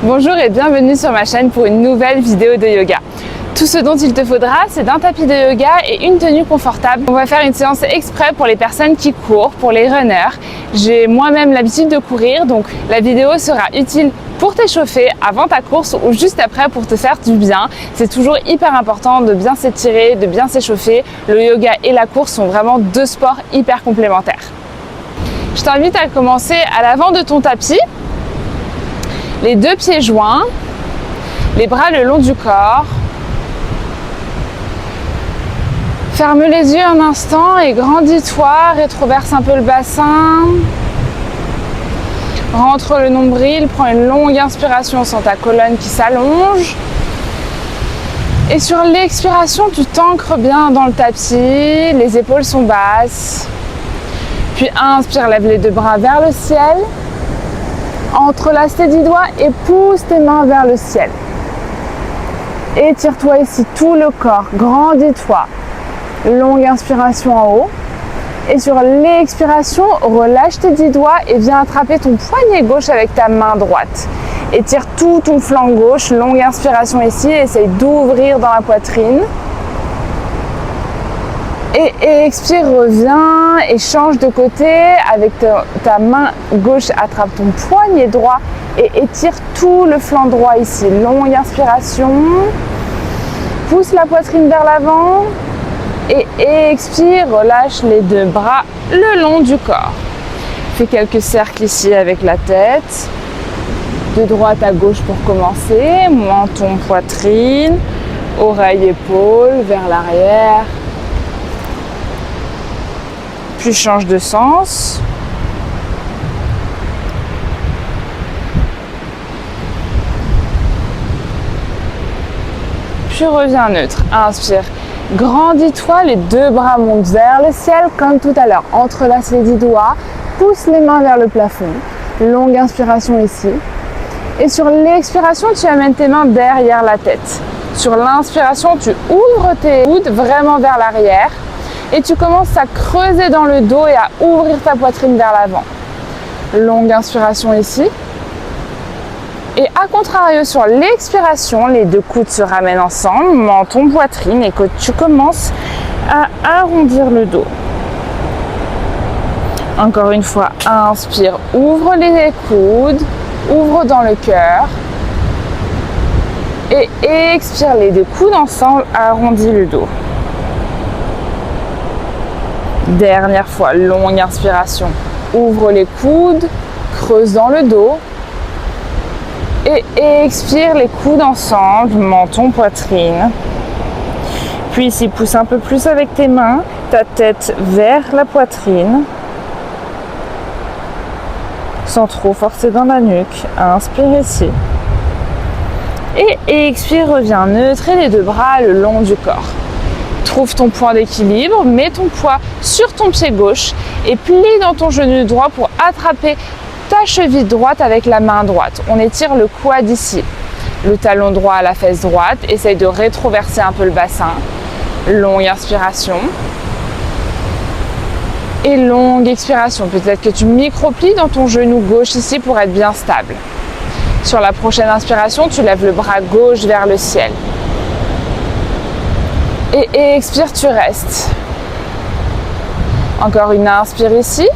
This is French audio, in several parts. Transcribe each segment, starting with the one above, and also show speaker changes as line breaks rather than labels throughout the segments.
Bonjour et bienvenue sur ma chaîne pour une nouvelle vidéo de yoga. Tout ce dont il te faudra, c'est d'un tapis de yoga et une tenue confortable. On va faire une séance exprès pour les personnes qui courent, pour les runners. J'ai moi-même l'habitude de courir, donc la vidéo sera utile pour t'échauffer avant ta course ou juste après pour te faire du bien. C'est toujours hyper important de bien s'étirer, de bien s'échauffer. Le yoga et la course sont vraiment deux sports hyper complémentaires. Je t'invite à commencer à l'avant de ton tapis, les deux pieds joints, les bras le long du corps. Ferme les yeux un instant et grandis-toi, rétroverse un peu le bassin. Rentre le nombril, prends une longue inspiration sans ta colonne qui s'allonge. Et sur l'expiration, tu t'ancres bien dans le tapis, les épaules sont basses. Puis inspire, lève les deux bras vers le ciel. Entrelace tes 10 doigts et pousse tes mains vers le ciel. Étire-toi ici tout le corps, grandis-toi. Longue inspiration en haut. Et sur l'expiration, relâche tes 10 doigts et viens attraper ton poignet gauche avec ta main droite. Étire tout ton flanc gauche, longue inspiration ici, essaye d'ouvrir dans la poitrine. Et expire, reviens et change de côté. Avec ta main gauche, attrape ton poignet droit et étire tout le flanc droit ici. Longue inspiration. Pousse la poitrine vers l'avant. Et expire, relâche les deux bras le long du corps. Fais quelques cercles ici avec la tête. De droite à gauche pour commencer. Menton, poitrine. Oreille, épaule, vers l'arrière. Puis change de sens. Puis reviens neutre. Inspire. Grandis-toi, les deux bras montent vers le ciel comme tout à l'heure. Entrelace les 10 doigts, pousse les mains vers le plafond. Longue inspiration ici. Et sur l'expiration, tu amènes tes mains derrière la tête. Sur l'inspiration, tu ouvres tes coudes vraiment vers l'arrière. Et tu commences à creuser dans le dos et à ouvrir ta poitrine vers l'avant. Longue inspiration ici. Et à contrario, sur l'expiration, les deux coudes se ramènent ensemble, menton, poitrine, et que tu commences à arrondir le dos. Encore une fois, inspire, ouvre les coudes, ouvre dans le cœur. Et expire, les deux coudes ensemble, arrondis le dos. Dernière fois, longue inspiration. Ouvre les coudes, creuse dans le dos. Et expire les coudes ensemble, menton, poitrine. Puis ici, pousse un peu plus avec tes mains, ta tête vers la poitrine. Sans trop forcer dans la nuque. Inspire ici. Et expire, reviens neutre et les deux bras le long du corps. Trouve ton point d'équilibre, mets ton poids sur ton pied gauche et plie dans ton genou droit pour attraper ta cheville droite avec la main droite. On étire le quad ici. Le talon droit à la fesse droite. Essaye de rétroverser un peu le bassin. Longue inspiration. Et longue expiration. Peut-être que tu micro-plies dans ton genou gauche ici pour être bien stable. Sur la prochaine inspiration, tu lèves le bras gauche vers le ciel. Et expire, tu restes. Encore une inspire ici.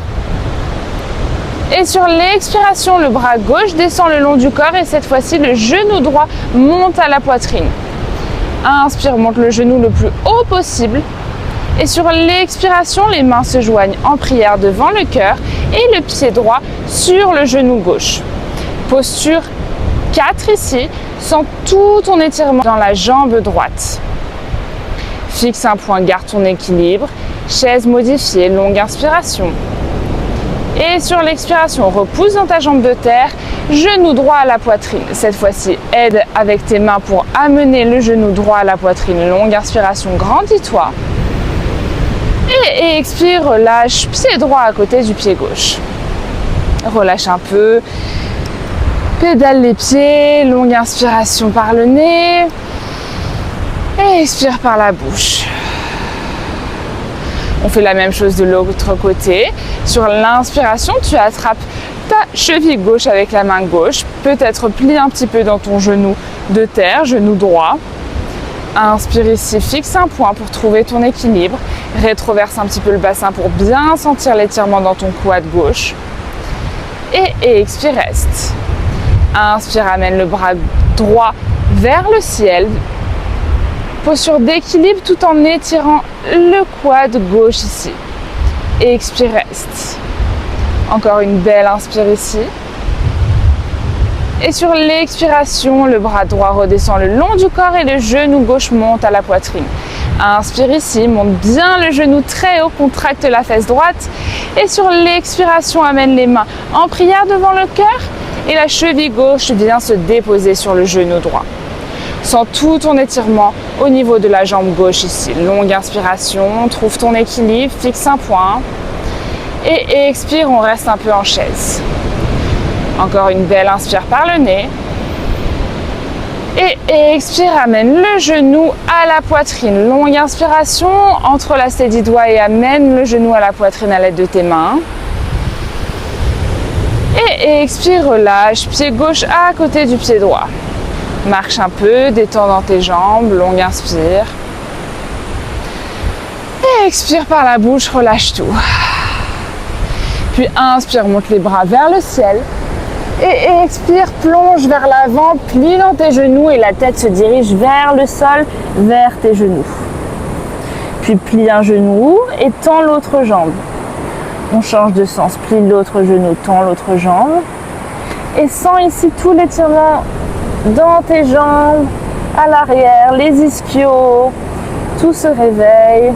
Et sur l'expiration, le bras gauche descend le long du corps et cette fois-ci, le genou droit monte à la poitrine. Inspire, monte le genou le plus haut possible. Et sur l'expiration, les mains se joignent en prière devant le cœur et le pied droit sur le genou gauche. Posture 4 ici, sens tout ton étirement dans la jambe droite. Fixe un point, garde ton équilibre. Chaise modifiée, longue inspiration. Et sur l'expiration, repousse dans ta jambe de terre, genou droit à la poitrine. Cette fois-ci, aide avec tes mains pour amener le genou droit à la poitrine. Longue inspiration, grandis-toi. Et expire, relâche, pied droit à côté du pied gauche. Relâche un peu. Pédale les pieds, longue inspiration par le nez. Et expire par la bouche. On fait la même chose de l'autre côté. Sur l'inspiration, tu attrapes ta cheville gauche avec la main gauche. Peut-être plie un petit peu dans ton genou de terre, genou droit. Inspire ici, fixe un point pour trouver ton équilibre. Rétroverse un petit peu le bassin pour bien sentir l'étirement dans ton quad gauche. Et expire, reste. Inspire, amène le bras droit vers le ciel. Posture d'équilibre tout en étirant le quad gauche ici. Expire, reste. Encore une belle inspire ici. Et sur l'expiration, le bras droit redescend le long du corps et le genou gauche monte à la poitrine. Inspire ici, monte bien le genou très haut, contracte la fesse droite. Et sur l'expiration, amène les mains en prière devant le cœur et la cheville gauche vient se déposer sur le genou droit. Sens tout ton étirement au niveau de la jambe gauche ici. Longue inspiration, trouve ton équilibre, fixe un point. Et expire, on reste un peu en chaise. Encore une belle inspire par le nez. Et expire, amène le genou à la poitrine. Longue inspiration, entrelace tes 10 doigts et amène le genou à la poitrine à l'aide de tes mains. Et expire, relâche, pied gauche à côté du pied droit. Marche un peu, détends dans tes jambes, longue inspire. Et expire par la bouche, relâche tout. Puis inspire, monte les bras vers le ciel. Et expire, plonge vers l'avant, plie dans tes genoux et la tête se dirige vers le sol, vers tes genoux. Puis plie un genou et tends l'autre jambe. On change de sens, plie l'autre genou, tends l'autre jambe. Et sens ici tout l'étirement dans tes jambes, à l'arrière, les ischios, tout se réveille.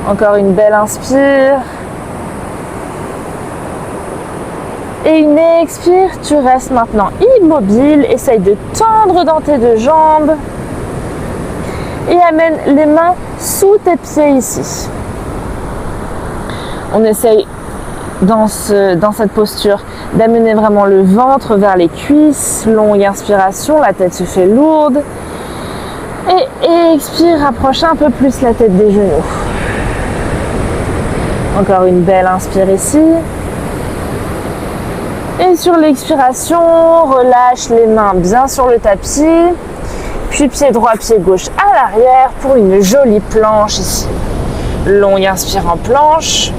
Encore une belle inspire. Et une expire, tu restes maintenant immobile, essaye de tendre dans tes deux jambes et amène les mains sous tes pieds ici. On essaye dans cette posture d'amener vraiment le ventre vers les cuisses, longue inspiration, la tête se fait lourde et expire, rapproche un peu plus la tête des genoux. Encore une belle inspire ici. Et sur l'expiration, relâche les mains bien sur le tapis, puis pied droit, pied gauche à l'arrière pour une jolie planche ici. Longue inspire en planche.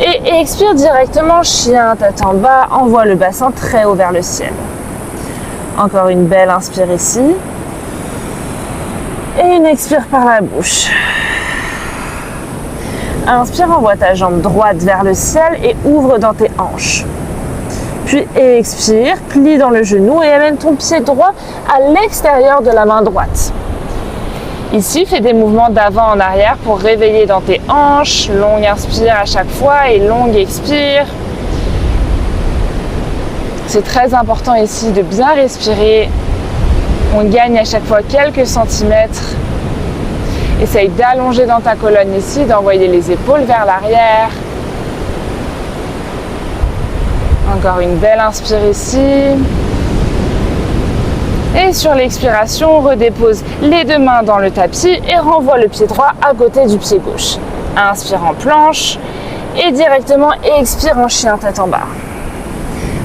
Et expire directement, chien, tête en bas, envoie le bassin très haut vers le ciel. Encore une belle inspire ici. Et une expire par la bouche. Inspire, envoie ta jambe droite vers le ciel et ouvre dans tes hanches. Puis expire, plie dans le genou et amène ton pied droit à l'extérieur de la main droite. Ici, fais des mouvements d'avant en arrière pour réveiller dans tes hanches. Longue inspire à chaque fois et longue expire. C'est très important ici de bien respirer. On gagne à chaque fois quelques centimètres. Essaye d'allonger dans ta colonne ici, d'envoyer les épaules vers l'arrière. Encore une belle inspire ici. Et sur l'expiration, on redépose les deux mains dans le tapis et renvoie le pied droit à côté du pied gauche. Inspire en planche et directement expire en chien tête en bas.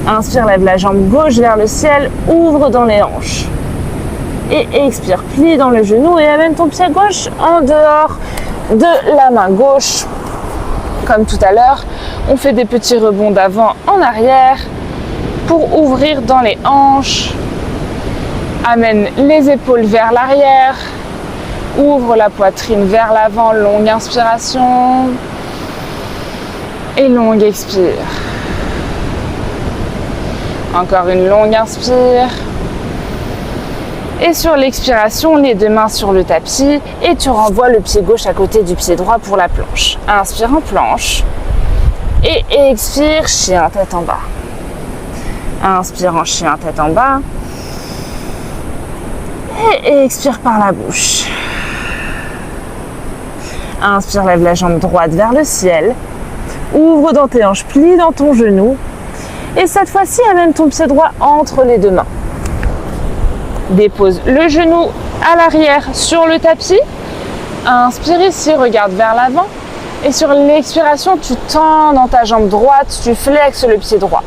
Inspire, lève la jambe gauche vers le ciel, ouvre dans les hanches. Et expire, plie dans le genou et amène ton pied gauche en dehors de la main gauche. Comme tout à l'heure, on fait des petits rebonds d'avant en arrière pour ouvrir dans les hanches. Amène les épaules vers l'arrière. Ouvre la poitrine vers l'avant, longue inspiration. Et longue expire. Encore une longue inspire. Et sur l'expiration, les deux mains sur le tapis et tu renvoies le pied gauche à côté du pied droit pour la planche. Inspire en planche et expire, chien tête en bas. Inspire en chien tête en bas et expire par la bouche. Inspire, lève la jambe droite vers le ciel. Ouvre dans tes hanches, plie dans ton genou. Et cette fois-ci, amène ton pied droit entre les deux mains. Dépose le genou à l'arrière sur le tapis. Inspire ici, regarde vers l'avant. Et sur l'expiration, tu tends dans ta jambe droite, tu flexes le pied droit.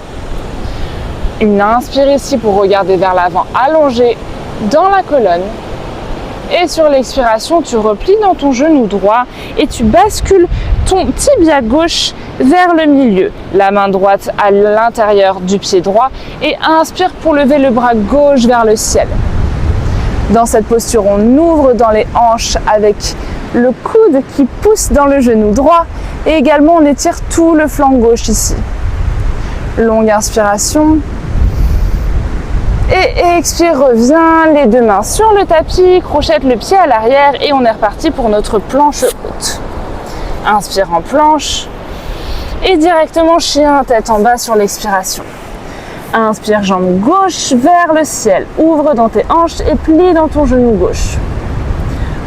Une inspire ici pour regarder vers l'avant, allongé dans la colonne. Et sur l'expiration, tu replies dans ton genou droit et tu bascules ton tibia gauche vers le milieu. La main droite à l'intérieur du pied droit et inspire pour lever le bras gauche vers le ciel. Dans cette posture, on ouvre dans les hanches avec le coude qui pousse dans le genou droit et également on étire tout le flanc gauche ici. Longue inspiration. Et expire, reviens, les deux mains sur le tapis, crochette le pied à l'arrière et on est reparti pour notre planche haute. Inspire en planche et directement chien, tête en bas sur l'expiration. Inspire, jambe gauche vers le ciel, ouvre dans tes hanches et plie dans ton genou gauche.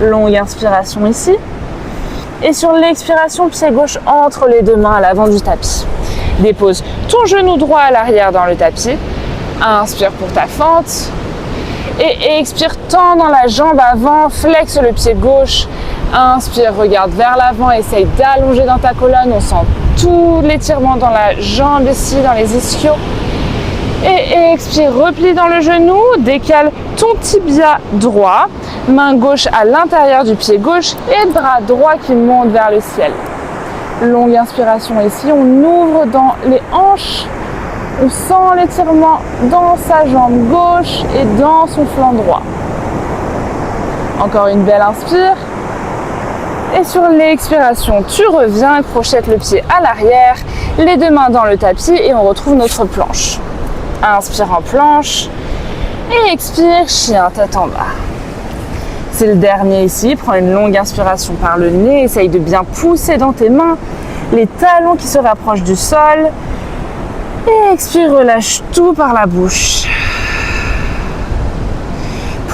Longue inspiration ici. Et sur l'expiration, pied gauche entre les deux mains à l'avant du tapis. Dépose ton genou droit à l'arrière dans le tapis. Inspire pour ta fente. Et expire, tends dans la jambe avant, flexe le pied gauche. Inspire, regarde vers l'avant, essaye d'allonger dans ta colonne. On sent tout l'étirement dans la jambe ici, dans les ischios. Et expire, replie dans le genou, décale ton tibia droit, main gauche à l'intérieur du pied gauche et bras droit qui monte vers le ciel. Longue inspiration ici, on ouvre dans les hanches, on sent l'étirement dans sa jambe gauche et dans son flanc droit. Encore une belle inspire. Et sur l'expiration, tu reviens, crochette le pied à l'arrière, les deux mains dans le tapis et on retrouve notre planche. Inspire en planche et expire, chien, tête en bas. C'est le dernier ici, prends une longue inspiration par le nez, essaye de bien pousser dans tes mains, les talons qui se rapprochent du sol. Et expire, relâche tout par la bouche.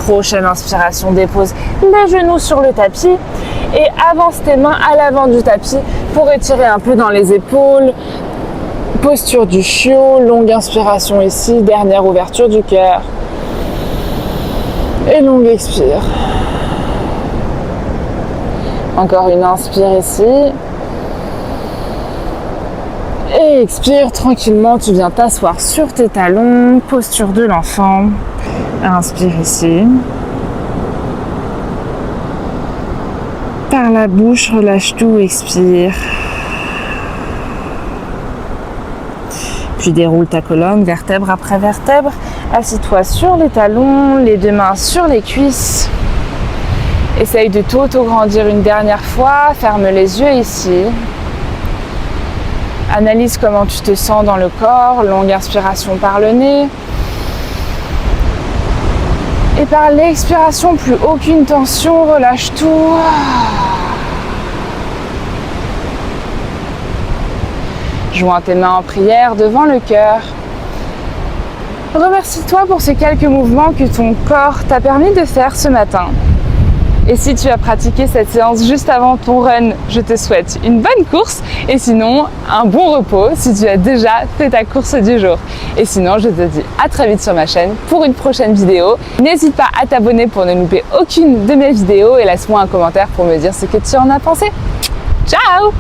Prochaine inspiration, dépose les genoux sur le tapis et avance tes mains à l'avant du tapis pour étirer un peu dans les épaules. Posture du chiot, longue inspiration ici, dernière ouverture du cœur. Et longue expire. Encore une inspire ici. Et expire tranquillement, tu viens t'asseoir sur tes talons, posture de l'enfant. Inspire ici. Par la bouche, relâche tout, expire. Puis déroule ta colonne, vertèbre après vertèbre. Assis-toi sur les talons, les deux mains sur les cuisses. Essaye de t'auto-grandir une dernière fois, ferme les yeux ici. Analyse comment tu te sens dans le corps, longue inspiration par le nez. Et par l'expiration, plus aucune tension, relâche tout. Joins tes mains en prière devant le cœur. Remercie-toi pour ces quelques mouvements que ton corps t'a permis de faire ce matin. Et si tu as pratiqué cette séance juste avant ton run, je te souhaite une bonne course et sinon un bon repos si tu as déjà fait ta course du jour. Et sinon, je te dis à très vite sur ma chaîne pour une prochaine vidéo. N'hésite pas à t'abonner pour ne louper aucune de mes vidéos et laisse-moi un commentaire pour me dire ce que tu en as pensé. Ciao!